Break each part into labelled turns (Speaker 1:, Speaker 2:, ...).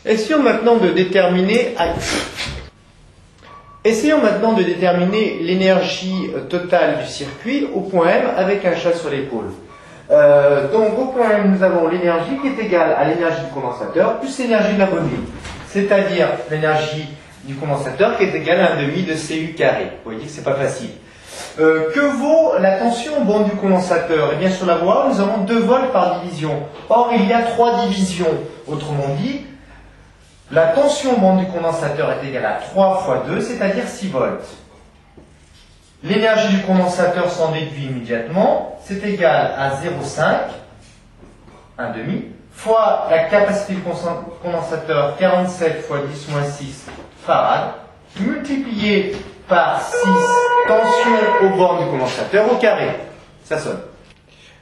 Speaker 1: Essayons maintenant de déterminer l'énergie totale du circuit au point M avec un chat sur l'épaule. Donc au point M, nous avons l'énergie qui est égale à l'énergie du condensateur plus l'énergie de la bobine, c'est-à-dire l'énergie du condensateur qui est égale à 1/2 de Cu carré. Vous voyez que c'est pas facile. Que vaut la tension aux bornes du condensateur? Eh bien sur la voie A, nous avons 2 volts par division. Or il y a 3 divisions. Autrement dit, la tension aux bornes du condensateur est égale à 3 fois 2, c'est-à-dire 6 volts. L'énergie du condensateur s'en déduit immédiatement, c'est égal à 0,5, 1/2, fois la capacité du condensateur, 47 fois 10 moins 6 farad, multiplié par 6 tension aux bornes du condensateur au carré. Ça sonne.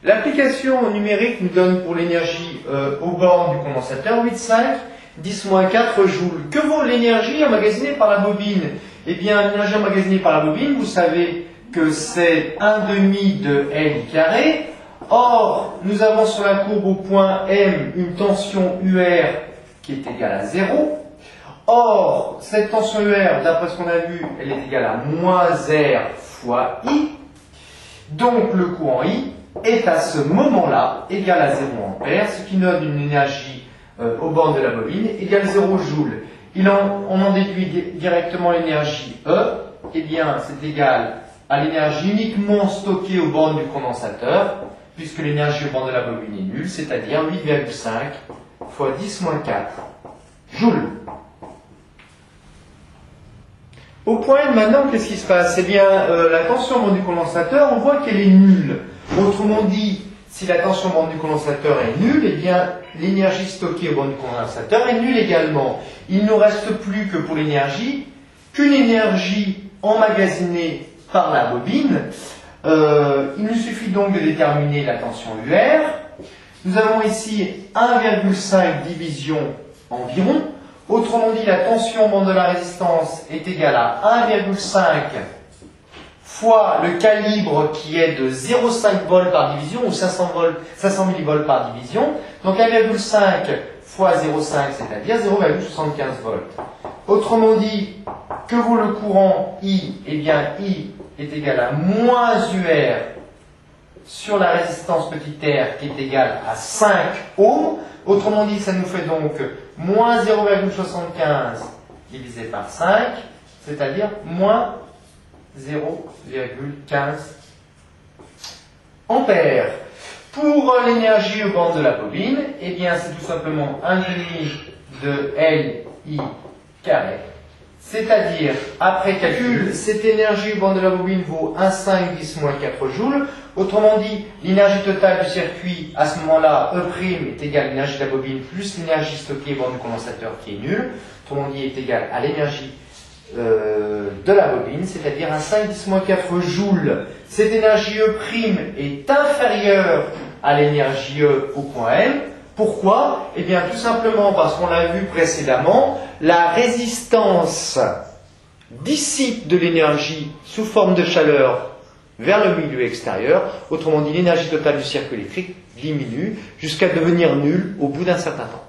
Speaker 1: L'application numérique nous donne pour l'énergie aux bornes du condensateur 8,5, 10 moins 4 joules. Que vaut l'énergie emmagasinée par la bobine? Eh bien, l'énergie emmagasinée par la bobine, vous savez que c'est 1/2 de L carré. Or, nous avons sur la courbe au point M une tension UR qui est égale à 0. Or, cette tension UR, d'après ce qu'on a vu, elle est égale à moins R fois I. Donc, le courant I est à ce moment-là égal à 0 ampère, ce qui donne une énergie aux bornes de la bobine égale 0 joule. On en déduit directement l'énergie E. Eh bien, c'est égal à l'énergie uniquement stockée aux bornes du condensateur, puisque l'énergie aux bornes de la bobine est nulle, c'est-à-dire 8,5 fois 10 moins 4 joules. Au point M maintenant, qu'est-ce qui se passe? Eh bien, la tension aux bornes du condensateur, on voit qu'elle est nulle. Autrement dit, si la tension aux bornes du condensateur est nulle, eh bien, l'énergie stockée aux bornes du condensateur est nulle également. Il ne nous reste plus que pour l'énergie, qu'une énergie emmagasinée par la bobine. Il nous suffit donc de déterminer la tension UR. Nous avons ici 1,5 division environ. Autrement dit, la tension aux bornes de la résistance est égale à 1,5 fois le calibre qui est de 0,5 volts par division ou 500 millivolts par division. Donc 1,5 fois 0,5, c'est-à-dire 0,75 volts. Autrement dit, que vaut le courant I? Eh bien, I est égal à moins UR sur la résistance petit r qui est égale à 5 ohms. Autrement dit, ça nous fait donc moins 0,75 divisé par 5, c'est-à-dire moins 0,15 ampères. Pour l'énergie aux bornes de la bobine, eh bien c'est tout simplement 1/2 de LI carré. C'est-à-dire, après calcul, cette énergie aux bornes de la bobine vaut 1,5 10 moins 4 joules. Autrement dit, l'énergie totale du circuit, à ce moment-là, E' est égale à l'énergie de la bobine plus l'énergie stockée aux bornes du condensateur qui est nulle. Autrement dit, est égale à l'énergie de la bobine, c'est-à-dire 1,5 10 moins 4 joules. Cette énergie E' est inférieure à l'énergie E au point M. Pourquoi? Eh bien, tout simplement parce qu'on l'a vu précédemment, la résistance dissipe de l'énergie sous forme de chaleur vers le milieu extérieur. Autrement dit, l'énergie totale du circuit électrique diminue jusqu'à devenir nulle au bout d'un certain temps.